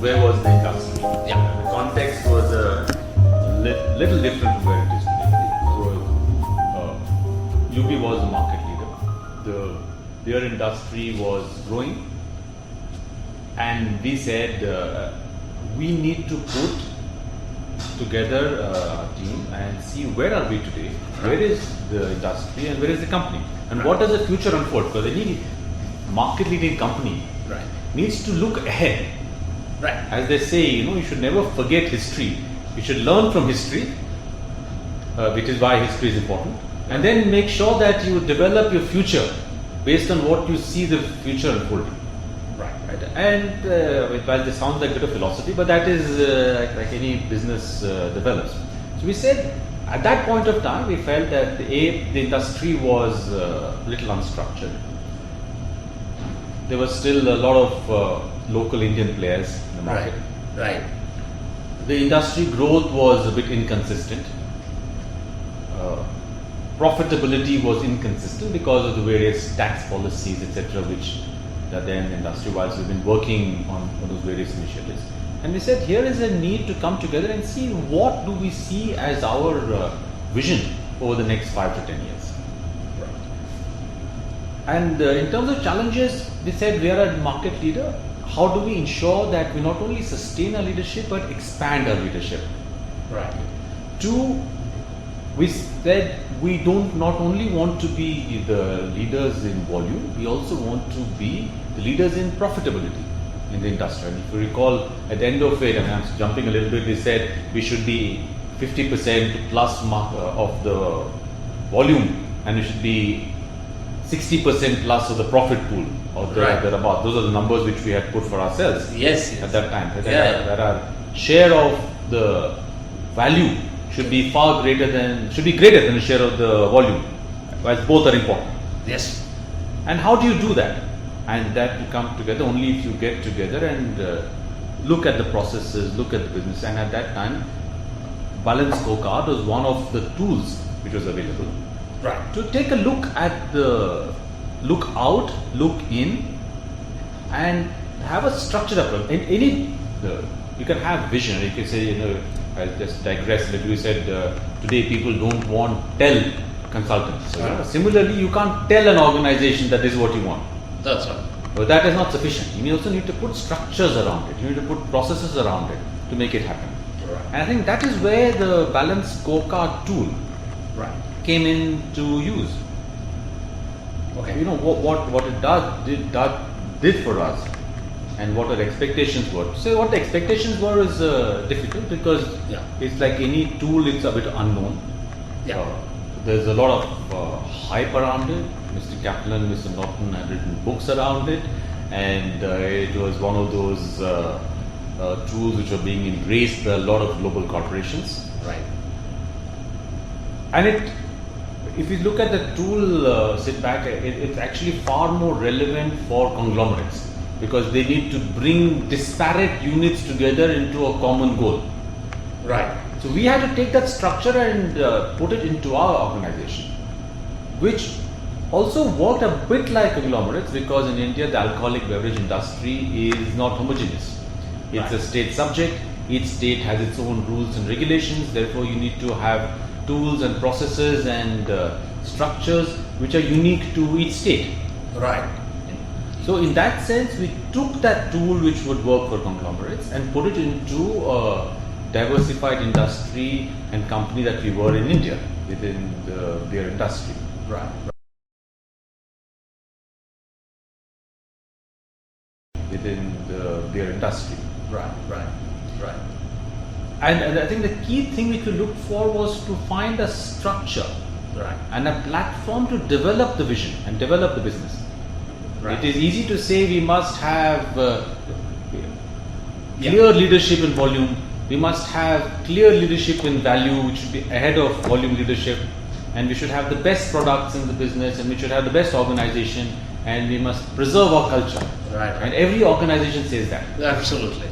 Where was the industry? Yeah. The context was a little different from where it is today. So, UB was the market leader. The beer industry was growing, and we said we need to put together a team and see where are we today, where is the industry, and where is the company, and what does the future unfold? Because any market leading company needs to look ahead. Right. As they say, you should never forget history. You should learn from history, which is why history is important, and then make sure that you develop your future based on what you see the future unfolding. Right. And while this sounds like a bit of philosophy, but that is like any business develops. So we said at that point of time, we felt that the industry was a little unstructured. There was still a lot of local Indian players in the market. Right. The industry growth was a bit inconsistent. Profitability was inconsistent because of the various tax policies, etc., which then industry-wise we've been working on those various initiatives. And we said here is a need to come together and see what do we see as our vision over the next 5 to 10 years. And in terms of challenges, we said we are a market leader. How do we ensure that we not only sustain our leadership but expand our leadership? Right. 2, we said we don't not only want to be the leaders in volume, we also want to be the leaders in profitability in the industry. And if you recall, at the end of it, and I'm jumping a little bit, we said we should be 50% plus of the volume, and we should be 60% plus of the profit pool, or thereabout. Those are the numbers which we had put for ourselves. Yes. At that time. That our share of the value should be greater than the share of the volume, whilst both are important. Yes. And how do you do that? And that will come together only if you get together and look at the processes, look at the business. And at that time, balanced scorecard was one of the tools which was available. Right. To take a look at look out, look in, and have a structured approach. You can have vision. You can say, I'll just digress a little. You said today people don't want tell consultants. So, similarly, you can't tell an organization that this is what you want. That's right. But that is not sufficient. You also need to put structures around it. You need to put processes around it to make it happen. Right. And I think that is where the balanced scorecard tool came into use. Okay. What it did for us, and what our expectations were. So what the expectations were is difficult because it's like any tool, it's a bit unknown. There's a lot of hype around it. Mr. Kaplan, Mr. Naronha had written books around it, and it was one of those tools which are being embraced by a lot of global corporations. Right. And if you look at the tool, sit back, it's actually far more relevant for conglomerates because they need to bring disparate units together into a common goal. Right. So we had to take that structure and put it into our organization, which also worked a bit like conglomerates because in India the alcoholic beverage industry is not homogeneous. It's a state subject. Each state has its own rules and regulations. Therefore, you need to have tools and processes and structures which are unique to each state. Right. So in that sense, we took that tool which would work for conglomerates and put it into a diversified industry and company that we were in India within the beer industry. Right. Within the beer industry. Right. And I think the key thing which we looked for was to find a structure Right. and a platform to develop the vision and develop the business. Right. It is easy to say we must have clear leadership in volume, we must have clear leadership in value, which should be ahead of volume leadership, and we should have the best products in the business, and we should have the best organization, and we must preserve our culture. Right. And every organization says that. Absolutely.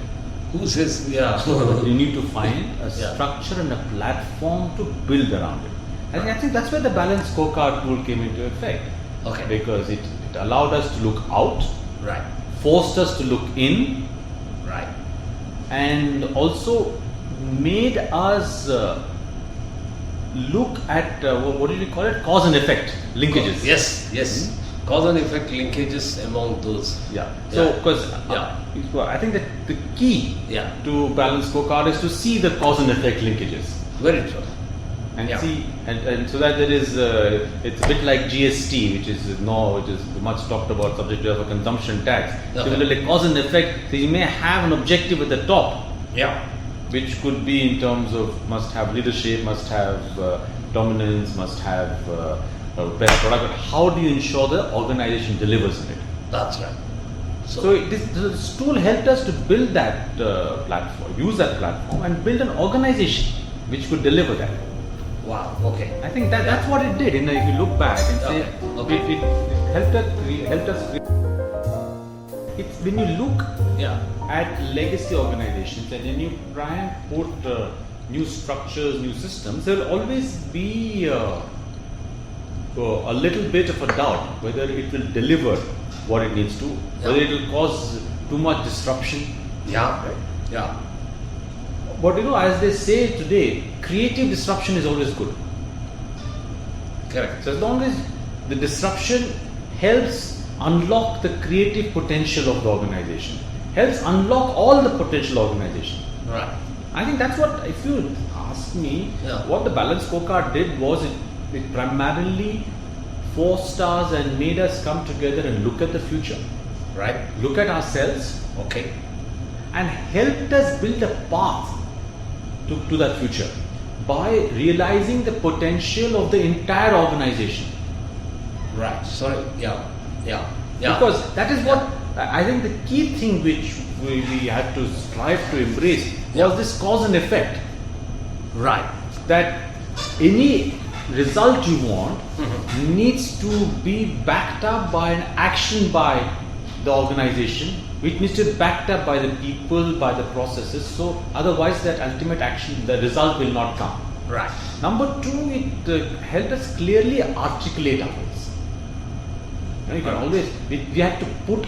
Who says, yeah. You need to find a Yeah. structure and a platform to build around it. And I think that's where the balanced scorecard tool came into effect. Okay. Because it allowed us to look out, Right. forced us to look in, Right. and also made us look at what did we call it? Cause and effect linkages. Yes. Cause and effect linkages among those. Yeah. So, because Yeah. I think that the key Yeah. to balanced scorecard is to see the cause and effect linkages. Very true. And Yeah. see, and so that there is, it's a bit like GST, which is much talked about subject of a consumption tax. Okay. Similarly, cause and effect. So you may have an objective at the top, Yeah. which could be in terms of must have leadership, must have dominance, must have a best product. But how do you ensure the organization delivers in it? That's right. So this tool helped us to build that platform, use that platform, and build an organization which could deliver that. Wow. Okay. I think that's what it did. If you look back and say, Okay. it helped us. It's when you look Yeah. at legacy organizations and when you try and put new structures, new systems, there will always be a little bit of a doubt whether it will deliver what it needs to, whether it will cause too much disruption. Yeah. Yeah. But as they say today, creative disruption is always good. Correct. So as long as the disruption helps unlock the creative potential of the organization, helps unlock all the potential organization. Right. I think that's what, if you ask me, Yeah. what the balanced scorecard did was it primarily forced us and made us come together and look at the future, Right. look at ourselves, Okay. and helped us build a path to that future by realizing the potential of the entire organization. Right. Sorry. Yeah. Because that is what I think the key thing which we had to strive to embrace was this cause and effect. Right. That any result you want needs to be backed up by an action by the organization, which needs to be backed up by the people, by the processes. So otherwise that ultimate action, the result will not come. Right. Number two, it helped us clearly articulate our goals. You can always, we had to put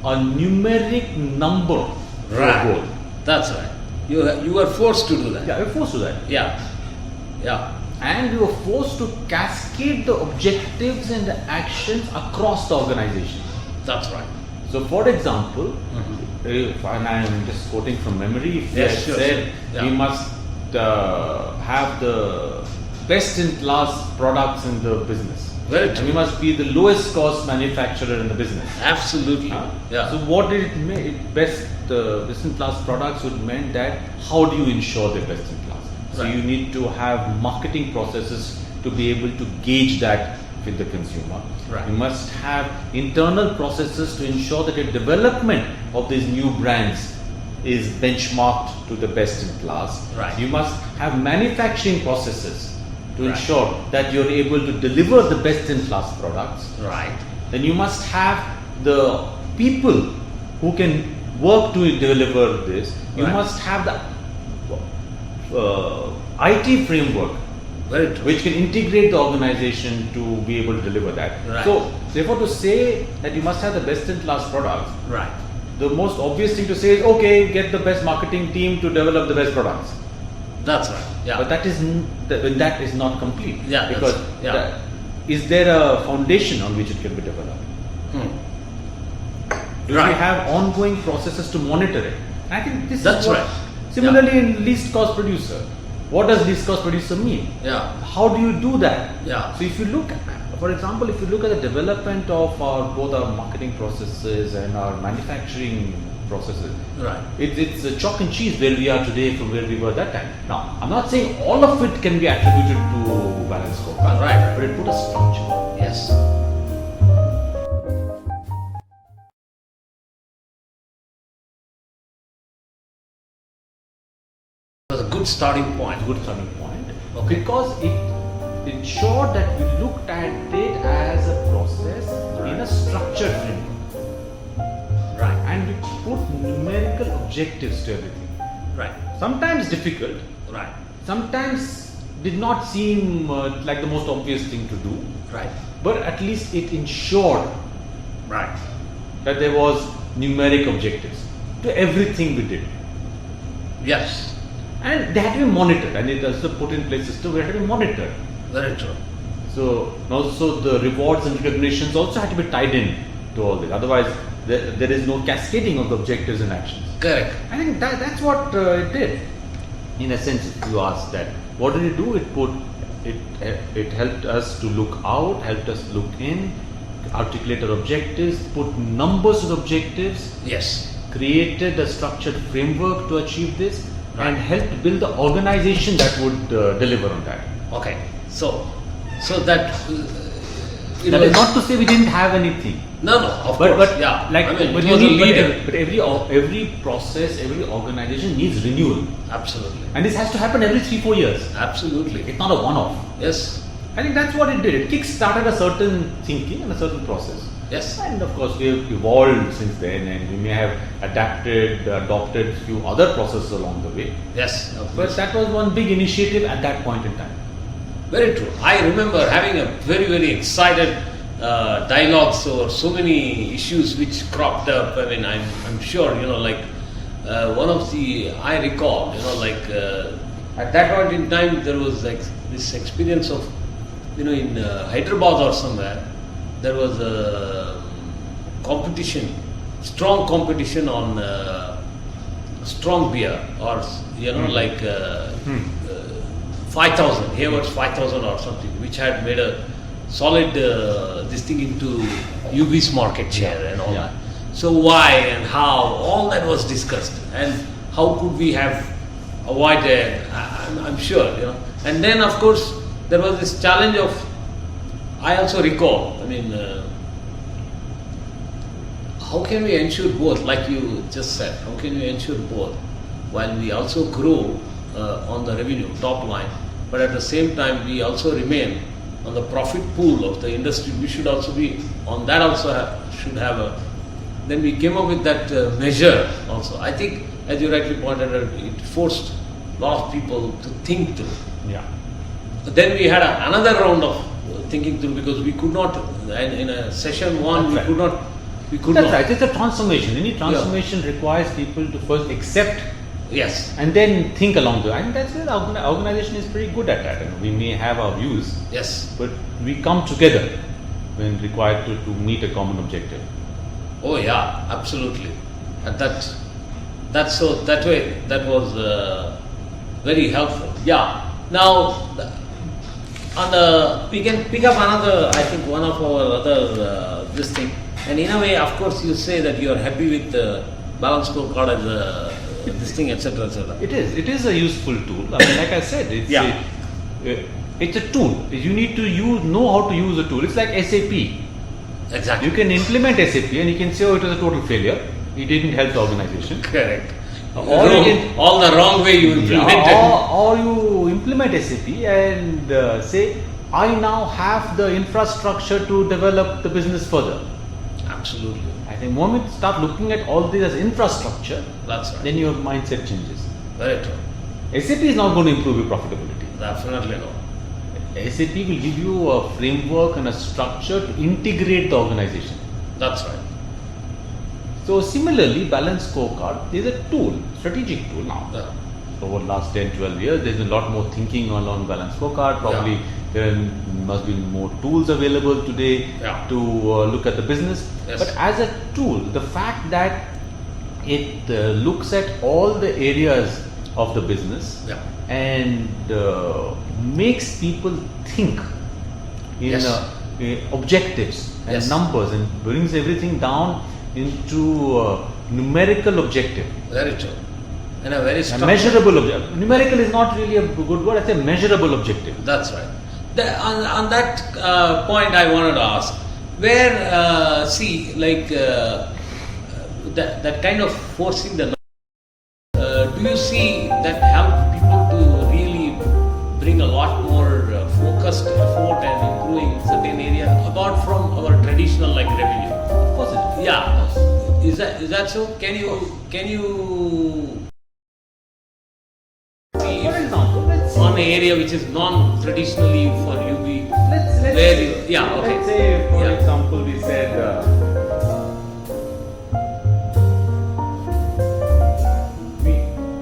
a numeric number for a goal. That's right. You were forced to do that. Yeah, we were forced to that. Yeah. And we were forced to cascade the objectives and the actions across the organization. That's right. So, for example, if, and I am just quoting from memory, if we had said we must have the best in class products in the business. Very And true. we must be the lowest cost manufacturer in the business. Absolutely. Yeah. So what did it mean? Best in class products would mean that how do you ensure they're best in class? So Right. you need to have marketing processes to be able to gauge that with the consumer. Right. You must have internal processes to ensure that the development of these new brands is benchmarked to the best in class. Right. You must have manufacturing processes to Right. ensure that you're able to deliver the best in class products. Right. Then you must have the people who can work to deliver this. You Right. must have the IT framework Very true. which can integrate the organization to be able to deliver that. Right. So, therefore, to say that you must have the best in class products, Right. the most obvious thing to say is okay, get the best marketing team to develop the best products. That's right. Yeah. But that is not complete. Yeah, Because that's- is there a foundation on which it can be developed? Do Right. we have ongoing processes to monitor it? And I think this That's is what, right. Similarly, in least cost producer, what does least cost producer mean? Yeah. How do you do that? Yeah. So if you look, for example, if you look at the development of both our marketing processes and our manufacturing processes, Right. it's a chalk and cheese where we are today from where we were that time. Now, I'm not saying all of it can be attributed to balance scorecard, Right. but it put a structure. Yes. It was a good starting point. Good starting point. Okay. Because it ensured that we looked at it as a process in a structured framework. Right. And we put numerical objectives to everything. Right. Sometimes difficult, Right. sometimes did not seem like the most obvious thing to do, Right. but at least it ensured Right. that there was numeric objectives to everything we did. Yes. And they had to be monitored, and it also put in place system where it had to be monitored. Very true. So and also the rewards and recognitions also had to be tied in to all this. Otherwise, there is no cascading of the objectives and actions. Correct. I think that's what it did. In a sense, if you ask that, what did it do? It helped us to look out, helped us look in, articulate our objectives, put numbers to the objectives, Yes. created a structured framework to achieve this, Right. and helped build the organization that would deliver on that. Okay. So that it That was is not to say we didn't have anything. no, of But course. Yeah. like I mean, but it you was a need leader. but every process, every organization needs renewal, Absolutely. and this has to happen every 3-4 years. Absolutely. It's not a one-off. Yes. I think that's what it did. It kick-started a certain thinking and a certain process. Yes. And of course, we have evolved since then, and we may have adopted a few other processes along the way. Yes. Of But course. that was one big initiative at that point in time. Very true. I remember having a very, very excited dialogues over so many issues which cropped up. I mean, I'm sure, one of the, I recall, at that point in time, there was like this experience of, in Hyderabad or somewhere, there was a competition, strong competition on strong beer or, 5,000, Hayward's 5,000 or something, which had made a solid this thing into UB's market share and all Yeah. that. So why and how, all that was discussed, and how could we have avoided, I'm sure, And then of course there was this challenge of, I also recall, how can we ensure both, like you just said, how can we ensure both while we also grow on the revenue, top line, but at the same time we also remain on the profit pool of the industry. We should also be on that also should have a, then we came up with that measure also. I think, as you rightly pointed out, it forced a lot of people to think through. Yeah. But then we had another round of thinking through, because we could not, and in a session one, That's we right. could not. That's right. It's a transformation. Any transformation requires people to first accept Yes, and then think along the way. And that's where the organization is pretty good at that. We may have our views, yes. but we come together when required to meet a common objective. Oh yeah, absolutely. And that way, that was very helpful. Yeah. Now, we can pick up another, I think one of our other, this thing. And in a way, of course, you say that you are happy with the balance scorecard as this thing, etc., etc. It is a useful tool. I mean, like I said, it's a tool. You need to know how to use a tool. It's like SAP. Exactly. You can implement SAP and you can say, oh, it was a total failure. It didn't help the organization. Correct. Or you can, all the wrong way you implemented. or you implement SAP and say, I now have the infrastructure to develop the business further. Absolutely. I think the moment you start looking at all this as infrastructure, That's right. then your mindset changes. Very true. SAP is not going to improve your profitability. Definitely no. SAP will give you a framework and a structure to integrate the organization. That's right. So similarly, balance scorecard is a tool, strategic tool now. Yeah. Over the last 10-12 years, there's a lot more thinking on balance scorecard. Probably There must be more tools available today Yeah. to look at the business. Yes. But as a tool, the fact that it looks at all the areas of the business Yeah. and makes people think in Yes. objectives and Yes. numbers and brings everything down into numerical objective. Very true. And a very A structured. measurable objective. Numerical is not really a good word. It's a measurable objective. That's right. On that point, I wanted to ask, where that kind of forcing the. Do you see that help people to really bring a lot more focused effort and improving certain areas apart from our traditional like revenue? Of course it is. Yeah. Is that so? Can you see For example, let's on an area which is non-traditionally for UB? let's Where you, yeah, okay. Let's say, for Yeah. example, we said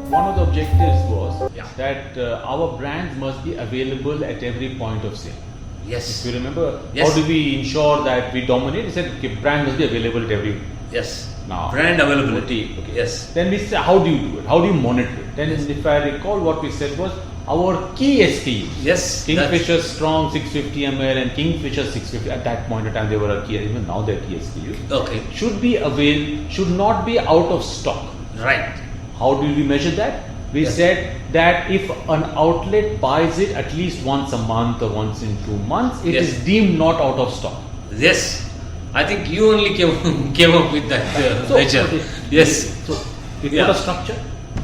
one of the objectives was Yeah. that our brands must be available at every point of sale. Yes. If you remember, Yes. how do we ensure that we dominate? We said, okay, brand must be available at every. Yes. Now, Brand availability. Okay. Yes. Then we say, how do you do it? How do you monitor it? Then, if I recall, what we said was our key SKUs. Yes. Kingfisher Strong 650 ml and Kingfisher 650. At that point in time, they were a key. Even now, they're key SKUs. Okay. Should not be out of stock. Right. How do we measure that? We Yes. said that if an outlet buys it at least once a month or once in 2 months, it Yes. is deemed not out of stock. Yes. I think you only came up with that measure. okay. Yes. So we Yeah. put a structure.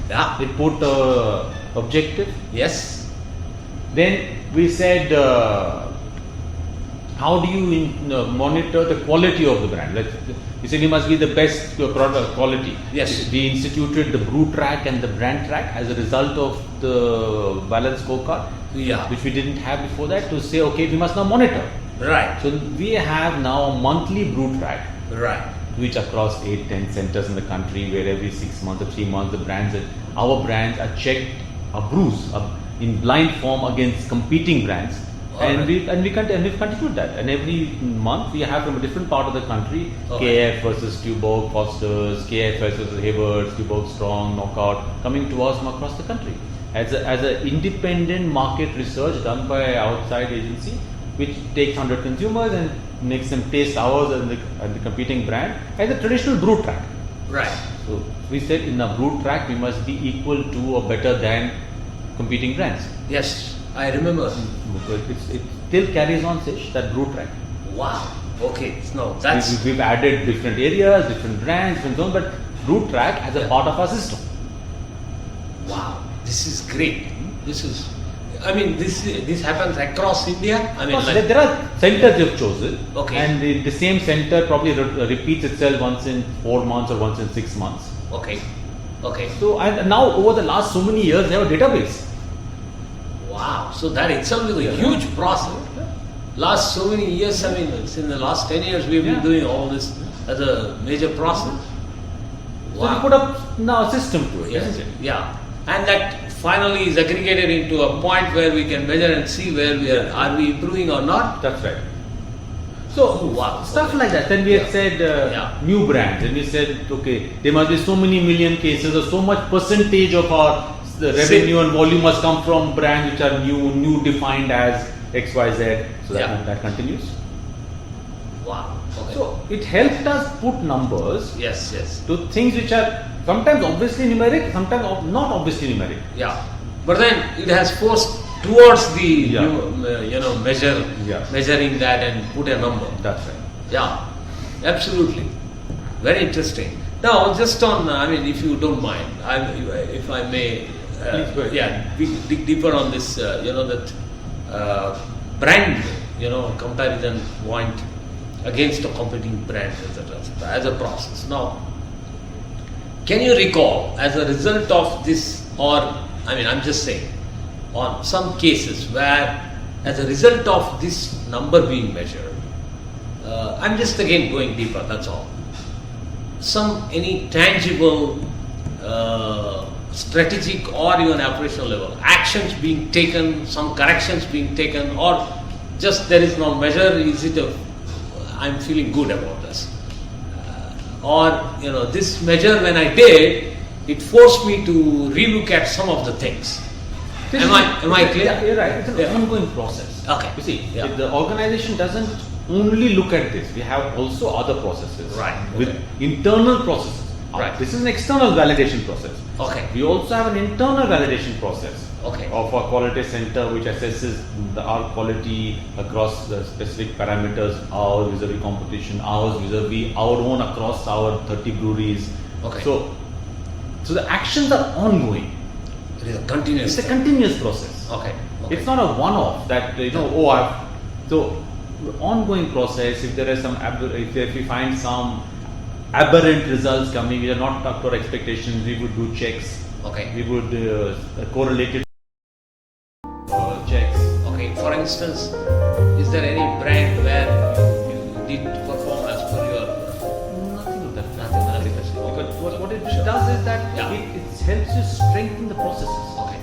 Yeah. We put a objective. Yes. Then we said, how do you monitor the quality of the brand? We said we must be the best product quality. Yes. We instituted the brew track and the brand track as a result of the balanced scorecard, Yeah. which we didn't have before that, to say, okay, we must now monitor. Right. So we have now a monthly brew track, Right. which across 8-10 centers in the country, where every 6 months or 3 months our brands are checked, our brews in blind form against competing brands. Alright. We've continued that, and every month we have from a different part of the country, Alright. KF versus Tuborg Foster's, KF versus Hayward's, Tuborg Strong, Knockout, coming to us from across the country as an independent market research done by an outside agency, which takes 100 consumers and makes them taste ours and the competing brand as a traditional brew track. Right. So we said in a brew track we must be equal to or better than competing brands. Yes. I remember. It still carries on, Sesh, that brew track. Wow. Okay. No, that's We've added different areas, different brands, different zones, but brew track as a Yeah. part of our system. wow. This is great. This happens across India. Of course, there are centers you've chosen, Okay. and the same center probably repeats itself once in 4 months or once in 6 months. Okay. Okay. So, and now over the last so many years, they have a database. Wow. So that itself is a huge process. Last so many years, it's in the last 10 years we've been Yeah. doing all this as a major process. So we put up now a system to it, Yes. isn't it? Yeah. And that finally is aggregated into a point where we can measure and see where we are we improving or not? That's right. So Oh, wow. stuff Okay. like that. Then we Yeah. had said Yeah. new brands, and we said, okay, there must be so many million cases or so much percentage of our revenue and volume must come from brands which are new defined as XYZ. So Yeah. that continues. Wow. Okay. So it helped us put numbers yes. to things which are sometimes obviously numeric, sometimes not obviously numeric. Yeah. But then it has forced towards the Yeah. Yeah. measuring that and put a number. That's right. Yeah, absolutely. Very interesting. Now, just on, if you don't mind, if I may, Please go ahead. dig deeper on this, brand, comparison point against a competing brand, etc., as a process. Now, can you recall, as a result of this, or, I'm just saying, on some cases where, as a result of this number being measured, I'm just again going deeper, that's all. Any tangible strategic or even operational level, actions being taken, some corrections being taken, or just there is no measure, is it I'm feeling good about this, or this measure when I did, it forced me to relook at some of the things. Am I clear? Yeah, you're right. It's an ongoing process. Okay. You see, the organization doesn't only look at this. We have also other processes. Right. With internal processes. Right. This is an external validation process. Okay. We also have an internal validation process. Okay. Of our quality center, which assesses our quality across the specific parameters, ours vis-a-vis competition, ours vis-a-vis our own across our 30 breweries. Okay. So the actions are ongoing. It is a continuous. It's a continuous process. Okay. It's not a one-off that so ongoing process. If there is if we find some aberrant results coming, which are not up to our expectations, we would do checks. Okay. We would correlate it checks. Okay. For instance, is there any brand where you didn't perform as per your? Nothing of that. Nothing. Because what it does is that it helps you strengthen the processes. Okay.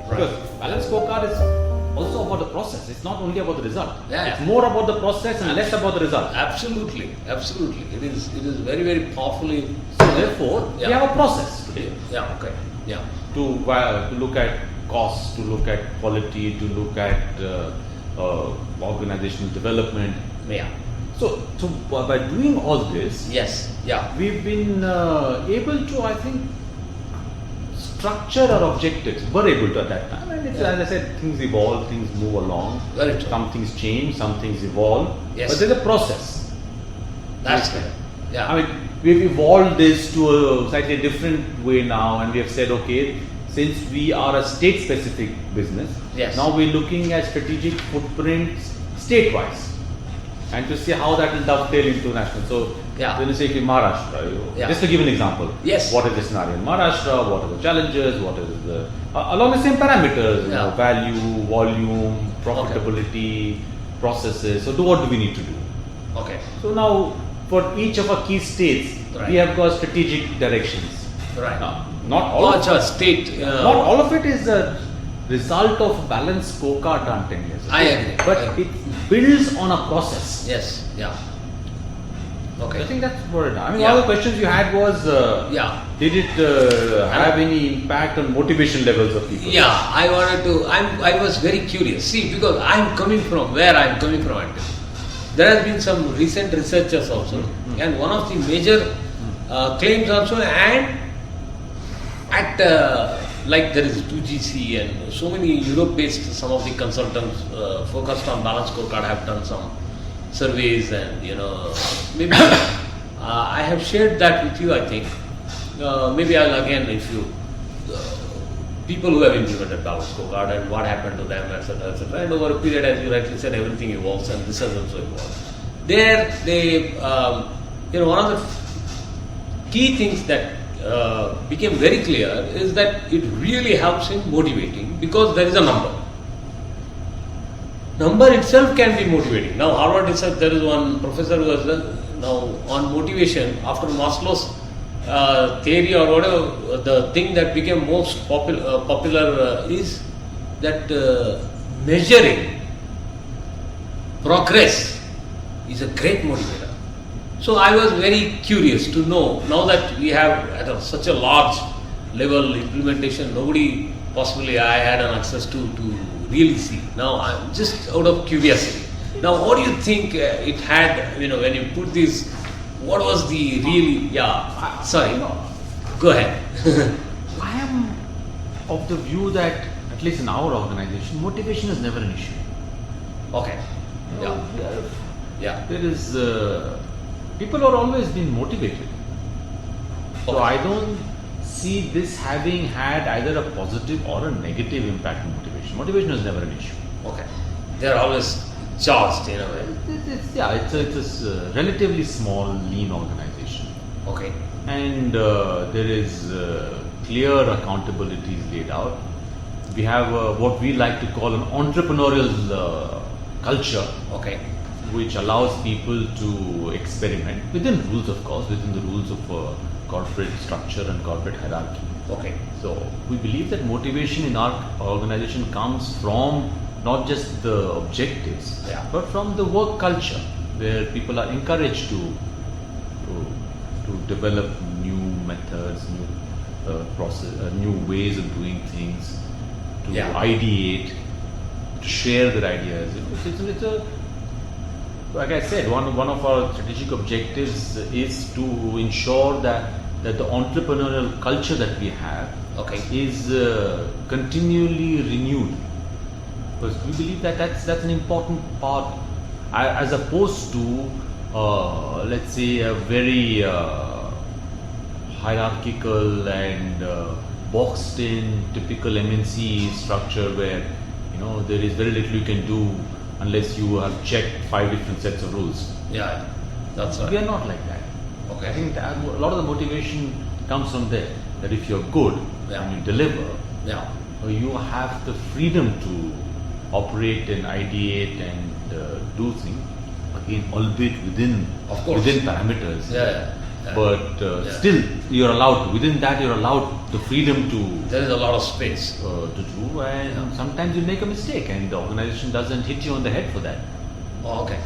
Because balanced scorecard is also about the process. It's not only about the result. Yeah. It's more about the process and less about the result. Absolutely. It is very, very powerfully. So therefore, we have a process today. Yeah. Okay. Yeah. To look at costs, to look at quality, to look at organizational development. Yeah. So by doing all this, Yes. Yeah. we've been able to, I think, structure our objectives. Were able to at that time. And as I said, things evolve, things move along. Very true. Some things change, some things evolve. Yes. But there's a process. That's correct. Yeah. I mean, we've evolved this to a slightly different way now, and we have said, okay, since we are a state-specific business, Yes. now we're looking at strategic footprints state-wise, and to see how that will dovetail into national. So, when you say Maharashtra, just to give an example, Yes. what is the scenario in Maharashtra? What are the challenges? What is the along the same parameters? Value, volume, profitability, processes. So, what do we need to do? Okay. So now, for each of our key states, we have got strategic directions. Right. Not all. Of state. Not all of it is a result of balanced scorecard done 10 years ago. I agree. But it builds on a process. Yes. Yeah. Okay. I think that's what it. I mean, one of the questions you had was, did it have any impact on motivation levels of people? Yeah, I wanted to. I was very curious. See, because I'm coming from where I'm coming from. Actually. There has been some recent researchers also, and one of the major claims also, and at like there is 2GC and so many Europe-based, some of the consultants focused on balanced scorecard have done some surveys, and maybe I have shared that with you. I think maybe I'll again, if you people who have implemented balanced scorecard and what happened to them, etc., etc. And over a period, as you rightly said, everything evolves, and this has also evolved. There, they one of the key things that became very clear is that it really helps in motivating, because there is a number. Number itself can be motivating. Now, Harvard research, there is one professor who has done now on motivation after Maslow's theory or whatever. The thing that became most popular is that measuring progress is a great motivator. So I was very curious to know, now that we have at such a large level implementation, nobody possibly I had an access to really see. Now I'm just out of curiosity. Now what do you think it had, when you put this, what was the really, go ahead. I am of the view that, at least in our organization, motivation is never an issue. Okay. There is, people are always been motivated. So I don't see this having had either a positive or a negative impact on motivation. Motivation is never an issue. Okay. They are always charged in a way. It's a relatively small, lean organization. Okay. And there is clear accountabilities laid out. We have what we like to call an entrepreneurial culture. Okay. Which allows people to experiment within rules, of course, within the rules of corporate structure and corporate hierarchy. Okay. So we believe that motivation in our organization comes from not just the objectives, Yeah. but from the work culture, where people are encouraged to develop new methods, new process, new ways of doing things, to Yeah. ideate, to share their ideas. It's a, like I said, one of our strategic objectives is to ensure that the entrepreneurial culture that we have Okay. is continually renewed, because we believe that that's an important part, as opposed to let's say a very hierarchical and boxed in typical MNC structure where there is very little you can do unless you have checked 5 different sets of rules. Yeah, that's right. We are not like that. Okay. I think that a lot of the motivation comes from there, that if you're good Yeah. and you deliver, Yeah. you have the freedom to operate and ideate and do things, again, albeit within Of course. parameters. Yeah. But Yeah. still, you're allowed, within that you're allowed the freedom to There is a lot of space. do, and Yeah. sometimes you make a mistake and the organization doesn't hit you on the head for that. Oh, okay.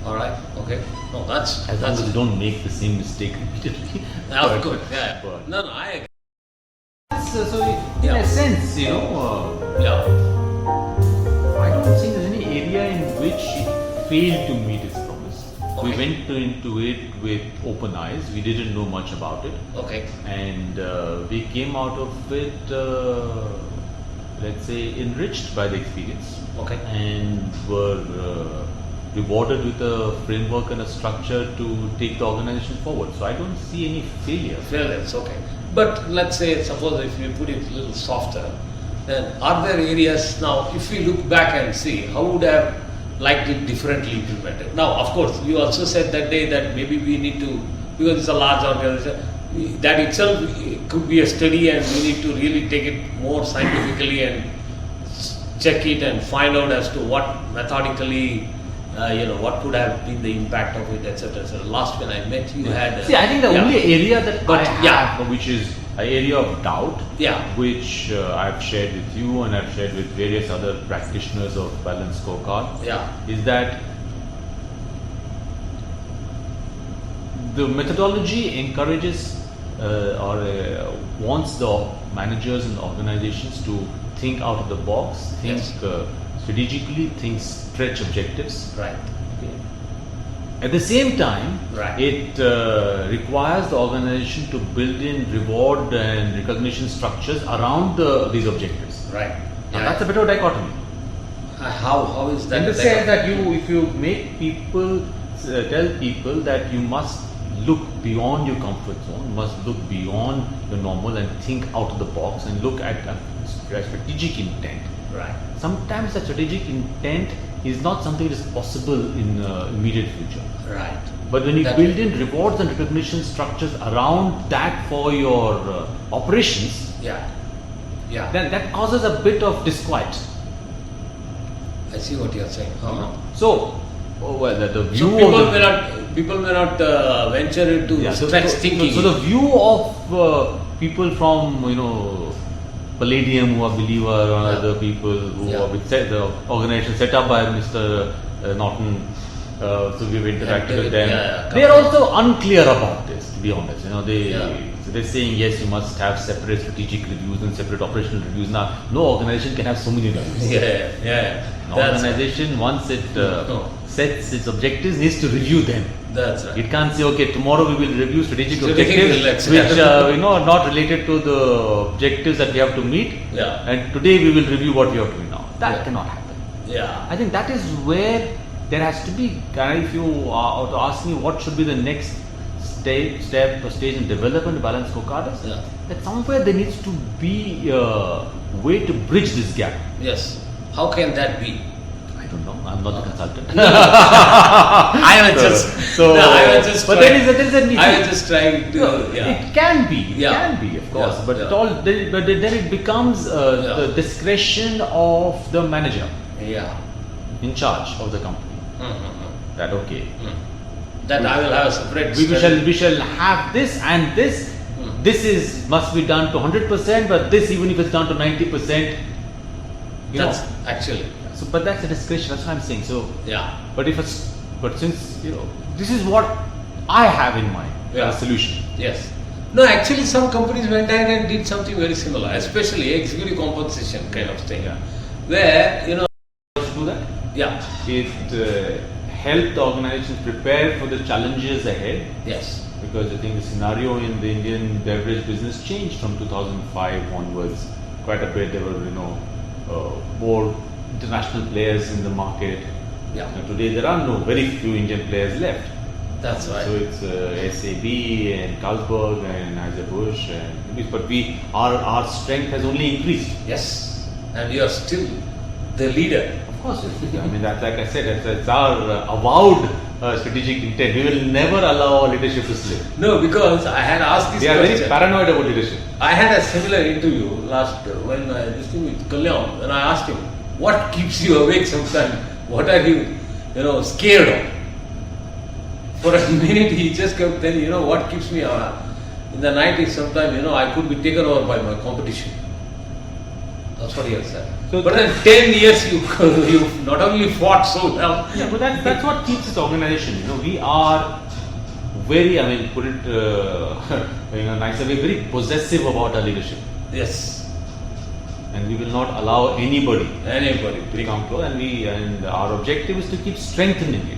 All right. Okay. No, that's As long as you don't make the same mistake repeatedly. Of course. Yeah. but- No, I agree. So in Yeah. a sense, Yeah. I don't think there's any area in which it failed to meet its promise. We Okay. went into it with open eyes. We didn't know much about it, Okay. and we came out of it, let's say, enriched by the experience, Okay. and were rewarded with a framework and a structure to take the organization forward. So I don't see any failure. Failures. Okay. But let's say, suppose if you put it a little softer, then are there areas now? If we look back and see, how would I have liked it differently implemented? Now, of course, you also said that day that maybe we need to, because it's a large organization, that itself could be a study, and we need to really take it more scientifically and check it and find out as to what methodically, what could have been the impact of it, etc. So last when I met you had. See, I think the yeah. only area that But, I have, yeah. which is an area of doubt, Yeah. which I've shared with you and I've shared with various other practitioners of balanced scorecard, Yeah. is that the methodology encourages wants the managers and organizations to think out of the box, think Yes. strategically, think stretch objectives. Right. At the same time, Right. it requires the organization to build in reward and recognition structures around these objectives. Right. Now that's a bit of a dichotomy. How is that? In the sense that if you make people, tell people that you must look beyond your comfort zone, must look beyond your normal and think out of the box and look at a strategic intent. Right. Sometimes the strategic intent is not something that is possible in immediate future. Right. But when you That- build in rewards and recognition structures around that for your operations, Yeah. Yeah. then that causes a bit of disquiet. I see what you are saying. So, the view So people of may not venture into stretch thinking. So the view of people from Palladium who are believer, or Yeah. other people who Yeah. are with the organization set up by Mr. Norton. So we've interacted with them. Yeah, They are also unclear about this, to be honest. Yeah. So they're saying yes, you must have separate strategic reviews and separate operational reviews. Now, no organization can have so many reviews. Yeah. An organization, once it sets its objectives, needs to review them. That's right. It can't say, okay, tomorrow we will review strategic Strategic, objectives, let's- which are not related to the objectives that we have to meet. Yeah. And today we will review what we have to do now. That Yeah. cannot happen. Yeah. I think that is where there has to be. If you are to ask me what should be the next step or stage in development of balanced scorecard, Yeah. that somewhere there needs to be a way to bridge this gap. Yes. How can that be? I don't know. I'm not a consultant. I was just. So, no, I was just. but trying, there is a need. I was just trying to. Yeah. It can be. It Yeah. can be, of course. Yeah, But yeah. but then it becomes the discretion of the manager Yeah. in charge of the company. Mm-hmm. That okay. That I will have a separate we shall have this and this. This must be done to 100%, but this, even if it's down to 90%, that's actually. So, but that's a discretion. That's what I'm saying. So, Yeah. but since this is what I have in mind as a solution. Yes. No, actually, some companies went ahead and did something very similar, especially executive compensation kind of thing, where To do that, yeah, it helped the organizations prepare for the challenges ahead. yes, Because I think the scenario in the Indian beverage business changed from 2005 onwards quite a bit. There were more international players in the market. yeah, And today there are very few Indian players left. that's right. So it's SAB and Carlsberg and Anheuser-Busch, but our strength has only increased. Yes, and you are still the leader. Of course, I mean that, like I said, it's our avowed strategic intent. We will never allow our leadership to slip. No, because I had asked this They are question. very paranoid about leadership. I had a similar interview last when I this thing with Kalyan, and I asked him, "What keeps you awake sometimes? What are you, scared of?" For a minute, he just kept telling, what keeps me in the night is sometimes, I could be taken over by my competition. That's what he had said. So but then 10 years you not only fought so well. Yeah, but that's what keeps this organization. We are very, put it nicer, we're very possessive about our leadership. Yes. And we will not allow anybody to come close, and our objective is to keep strengthening it.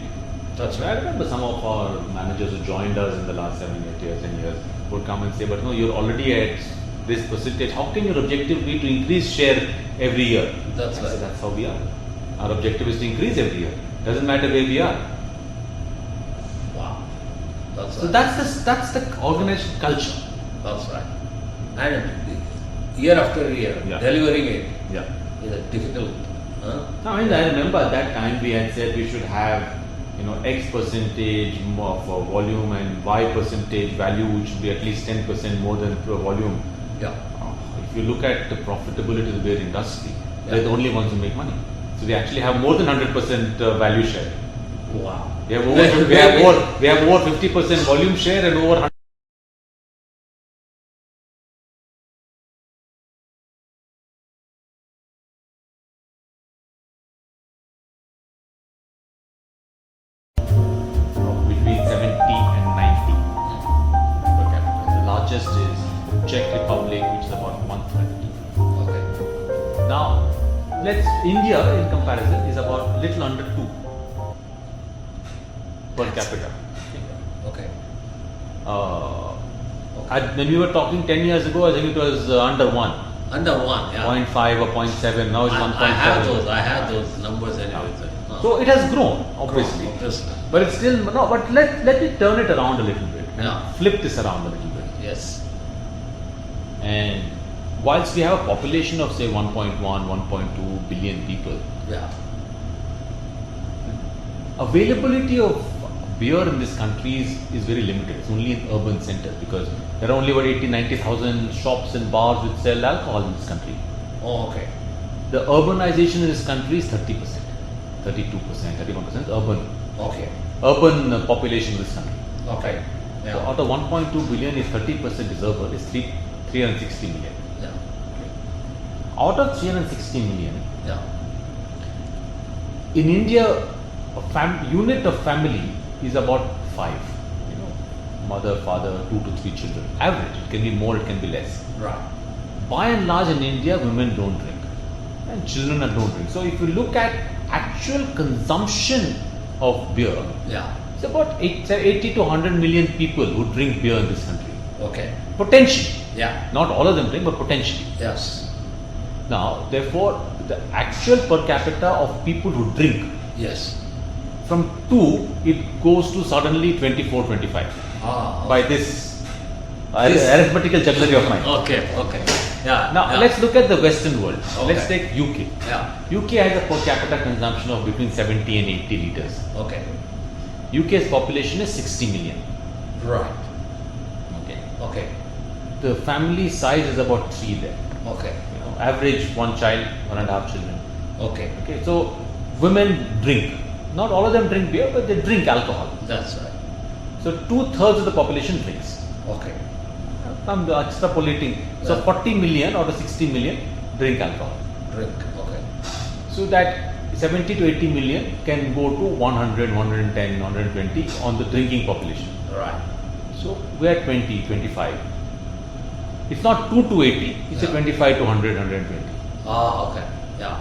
That's I right. remember some of our managers who joined us in the last 7, 8 years, 10 years would come and say, but no, you're already at this percentage. How can your objective be to increase share every year? That's right. That's how we are. Our objective is to increase every year. Doesn't matter where we are. Wow. That's So right. that's the organization culture. That's right. And year after year, delivering it is a difficult. Now, I remember at that time we had said we should have X percentage more for volume and Y percentage value, which should be at least 10% more than volume. Yeah. If you look at the profitability of the beer industry, they're the only ones who make money. So they actually have more than 100% value share. Wow. We have over 50% volume share and over 100%. Between 70 and 90 per capita. The largest is Czech Republic, which is about 130. Okay. Now, India in comparison is about little under 2 per capita. Okay. When we were talking 10 years ago, I think it was under 1. Under 1, yeah. 0.5 or 0.7, now it's 1.7. I have those numbers anyway. So it has grown, obviously. But it's still, but let me turn it around a little bit. Yeah. Flip this around a little bit. Yes. And whilst we have a population of say 1.1, 1.2 billion people, availability of beer in this country is very limited. It's only in urban centers because there are only about 80,000-90,000 shops and bars which sell alcohol in this country. Oh, okay. The urbanization in this country is 30%, 32%, 31% urban. Okay. Urban population in this country. Okay. Yeah. So out of 1.2 billion, if 30% is urban, it's 360 million. Yeah. Out of 360 million, Yeah. in India, a unit of family is about 5. Mother, father, 2 to 3 children. Average. It can be more, it can be less. Right. By and large in India, women don't drink. And children don't drink. So if you look at actual consumption of beer, it's about 80 to 100 million people who drink beer in this country. Okay. Potentially. Yeah. Not all of them drink, but potentially. Yes. Now, therefore, the actual per capita of people who drink, Yes. from 2, it goes to suddenly 24, 25. Ah. By this arithmetical jugglery of mine. Okay. Yeah. Now, let's look at the Western world. Okay. Let's take UK. Yeah. UK has a per capita consumption of between 70 and 80 liters. Okay. UK's population is 60 million. Right. Okay. The family size is about 3 there. Okay. Average 1 child, 1.5 children. Okay. So women drink. Not all of them drink beer, but they drink alcohol. That's right. So 2/3 of the population drinks. Okay. I'm extrapolating. So Yeah. 40 million out of 60 million drink alcohol. Drink. Okay. So that 70 to 80 million can go to 100, 110, 120 on the drinking population. Right. So we are 20, 25. It's not 2 to 80, it's a Yeah. 25 to 100, 120. Ah, okay. Yeah.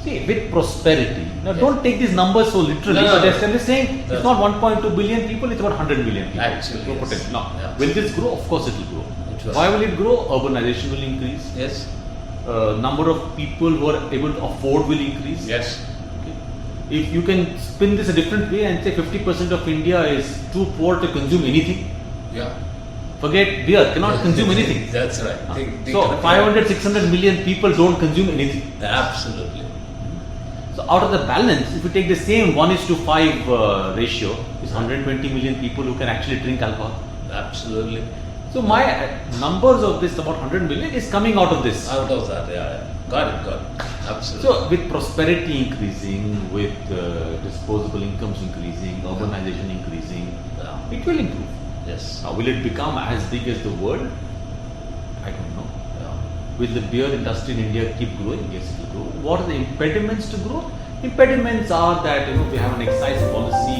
See, with prosperity, now Yes. don't take these numbers so literally. No, no, But no. I'm just saying No. it's not 1.2 billion people, it's about 100 million people. Actually, No yes. potential. Now, Yeah. will this grow? Of course it will grow. It will. Why will it grow? Urbanization will increase. Yes. Number of people who are able to afford will increase. Yes. Okay. If you can spin this a different way and say 50% of India is too poor to consume anything, Yeah. forget beer, cannot consume anything. That's right. So 500, 600 million people don't consume anything. Absolutely. So out of the balance, if you take the same 1:5 ratio, is 120 million people who can actually drink alcohol. Absolutely. So my numbers of this about 100 million is coming out of this. Out of that, yeah. Got it. Absolutely. So with prosperity increasing, with disposable incomes increasing, urbanization increasing, Yeah. it will improve. Yes. Now will it become as big as the world? I don't know. Yeah. Will the beer industry in India keep growing? Yes, it will grow. What are the impediments to grow? Impediments are that we have an excise policy